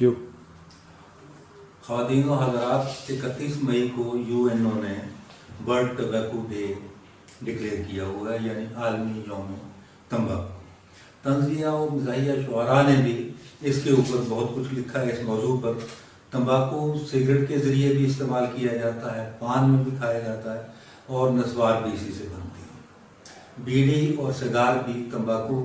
क्यों? ख़वातीन व हज़रात, 31 मई को यूएनओ ने वर्ल्ड टबैको डे डिक्लेयर किया हुआ है, यानी आलमी यौम तंबाकू। तंज़िया और मज़ाहिया शुअरा ने भी इसके ऊपर बहुत कुछ लिखा है। इस मौजू पर तंबाकू सिगरेट के ज़रिए भी इस्तेमाल किया जाता है, पान में भी खाया जाता है और नस्वार भी इसी से बनती है। बीड़ी और सिगार भी तंबाकू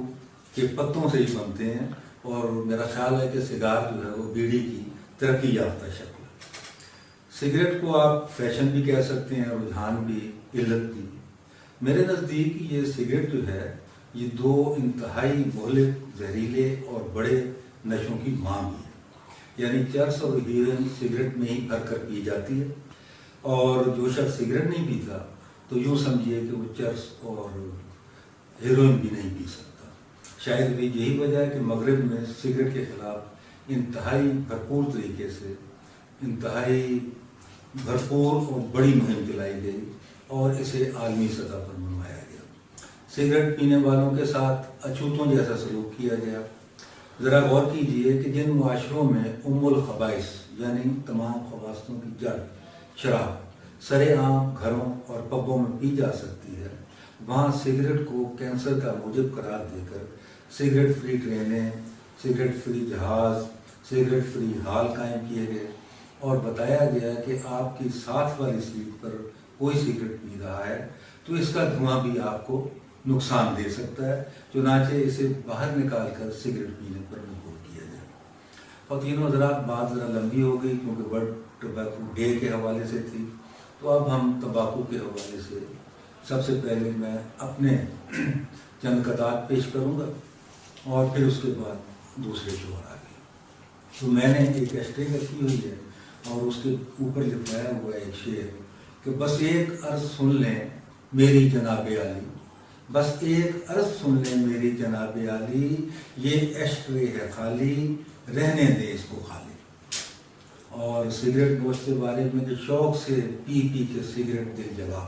के पत्तों से ही बनते हैं और मेरा ख्याल है कि सिगार जो है वो बीड़ी की तरक्की याफ्ता शक्ल है। सिगरेट को आप फैशन भी कह सकते हैं, रुझान भी, इल्लत भी। मेरे नज़दीक ये सिगरेट जो है ये दो इंतहाई मोहलिक, जहरीले और बड़े नशों की माँ भी है। यानी चरस और हीरोइन सिगरेट में ही भर कर पी जाती है, और जो शख्स सिगरेट नहीं पीता तो यूँ समझिए कि वो चरस और हीरोइन भी नहीं पी सकता। शायद भी यही वजह है कि मगरिब में सिगरेट के ख़िलाफ़ इंतहाई भरपूर तरीके से, इंतहाई भरपूर और बड़ी मुहिम चलाई गई और इसे आलमी सतह पर मनवाया गया। सिगरेट पीने वालों के साथ अछूतों जैसा सलूक किया गया। ज़रा गौर कीजिए कि जिन मुआशरों में उम्मुल खबाइस यानी तमाम खबासतों की जड़ शराब सरेआम घरों और पबों में पी जा सकती है, वहाँ सिगरेट को कैंसर का मूजब करार देकर सिगरेट फ्री ट्रेनें, सिगरेट फ्री जहाज़, सिगरेट फ्री हॉल कायम किए गए और बताया गया कि आपकी साथ वाली सीट पर कोई सिगरेट पी रहा है तो इसका धुआं भी आपको नुकसान दे सकता है, चुनाचे इसे बाहर निकाल कर सिगरेट पीने पर मजबूर किया जाए। और तीनों हज़रात, बात ज़रा लंबी हो गई क्योंकि वर्ल्ड टबैको डे के हवाले से थी, तो अब हम तंबाकू के हवाले से सबसे पहले मैं अपने चंद कतार पेश करूँगा और फिर उसके बाद दूसरे शोर आगे। तो मैंने एक एस्ट्रे रखी हुई है और उसके ऊपर लिखवाया हुआ एक शेर कि बस एक अर्ज़ सुन लें मेरी जनाबे आली, बस एक अर्ज़ सुन लें मेरी जनाबे आली, ये एस्ट्रे है खाली, रहने दे इसको खाली। और सिगरेट नोश के बारे में कि शौक़ से पी पी के सिगरेट दिल जला,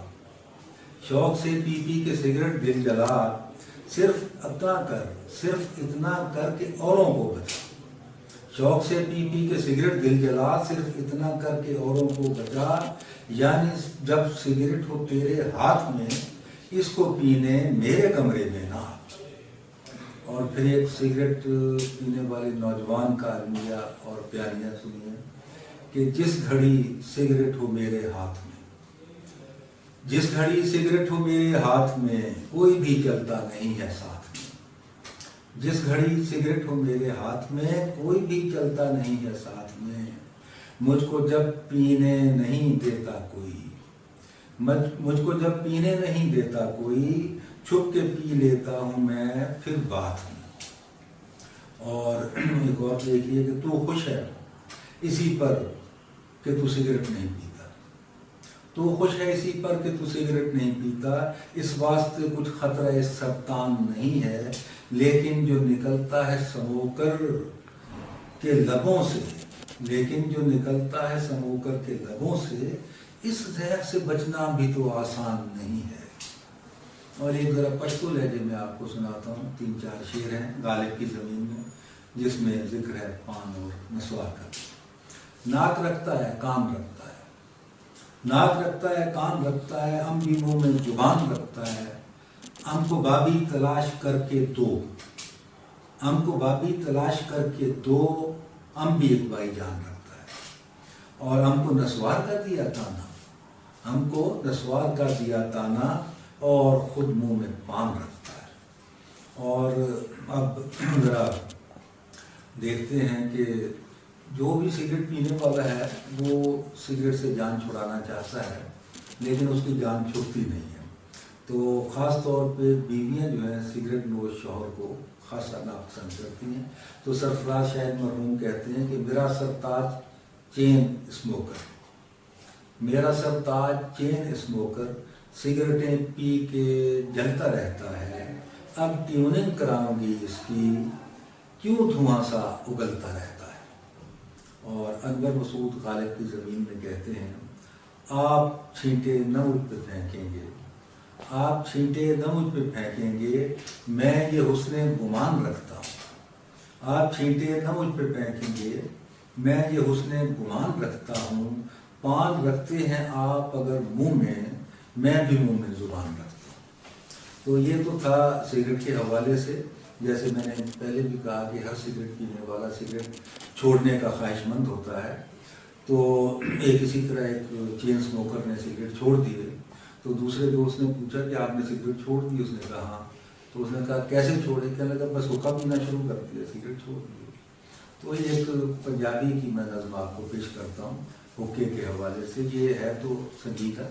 शौक़ से पी पी के सिगरेट दिल जला, सिर्फ इतना कर कि औरों को बचा। शौक़ से पी पी के सिगरेट दिल जला, सिर्फ इतना कर के औरों को बचा। यानी जब सिगरेट हो तेरे हाथ में, इसको पीने मेरे कमरे में ना। और फिर एक सिगरेट पीने वाले नौजवान का अलमिया और बयानिया सुनिए कि जिस घड़ी सिगरेट हो मेरे हाथ में, जिस घड़ी सिगरेट हो मेरे हाथ में, कोई भी चलता नहीं है साथ में। जिस घड़ी सिगरेट हो मेरे हाथ में, कोई भी चलता नहीं है साथ में। मुझको जब पीने नहीं देता कोई, मुझको जब पीने नहीं देता कोई, छुप के पी लेता हूँ मैं फिर बात में। और एक और देखिए कि तू खुश है इसी पर कि तू सिगरेट नहीं पीता, तू खुश है इसी पर कि तू सिगरेट नहीं पीता। इस वास्ते कुछ खतरा इस सरतान नहीं है, लेकिन जो निकलता है समोकर के लबों से, लेकिन जो निकलता है समोकर के लबों से, इस जहर से बचना भी तो आसान नहीं है। और एक ज़रा पश्तो लहजे में आपको सुनाता हूँ, 3-4 शेर हैं गालिब की ज़मीन में, जिसमें जिक्र है पान और नस्वार का। नाक रखता है कान रखता है, नाक रखता है कान रखता है, अम भी मुँह में जुबान रखता है। अम को बाबी तलाश करके दो, अम को बाबी तलाश करके दो, अम भी एक भाईजान रखता है। और हमको नस्वार का दिया ताना, हमको नस्वार का दिया ताना, और ख़ुद मुंह में पान रखता है। और अब ज़रा देखते हैं कि जो भी सिगरेट पीने वाला है वो सिगरेट से जान छुड़ाना चाहता है, लेकिन उसकी जान छुड़ती नहीं है। तो ख़ास तौर पे बीवियां जो हैं सिगरेट नोश शौहर को खासा नापसंद करती हैं। तो सरफराज शायद मरहूम कहते हैं कि मेरा सरताज चेन स्मोकर, मेरा सरताज चेन स्मोकर, सिगरेटें पी के जलता रहता है। अब ट्यूनिंग कराऊंगी इसकी, क्यों धुआं सा उगलता रहता है। और अनवर मसूद गालिब की ज़मीन में कहते हैं, आप छींटे न मुझ पे फेंकेंगे, आप छींटे न मुझ पे फेंकेंगे, मैं ये हुस्ने गुमान रखता हूँ। आप छींटे न मुझ पे फेंकेंगे, میں یہ حسن گمان رکھتا ہوں، پان رکھتے ہیں آپ اگر منہ میں بھی منہ میں زبان رکھتا ہوں۔ تو یہ تو تھا سگریٹ کے حوالے سے۔ جیسے میں نے پہلے بھی کہا کہ ہر سگریٹ پینے والا سگریٹ چھوڑنے کا خواہش مند ہوتا ہے، تو ایک اسی طرح ایک چین اسموکر نے سگریٹ چھوڑ دیے، تو دوسرے دوست نے پوچھا کہ آپ نے سگریٹ چھوڑ دی؟ اس نے کہا ہاں۔ تو اس نے کہا کیسے چھوڑے؟ کہنے لگا بس حقہ پینا شروع کر دیا، سگریٹ چھوڑ دی۔ تو ایک پنجابی کی میں نظم آپ کو پیش کرتا ہوں حقے کے حوالے سے۔ یہ ہے تو سنگیت ہے۔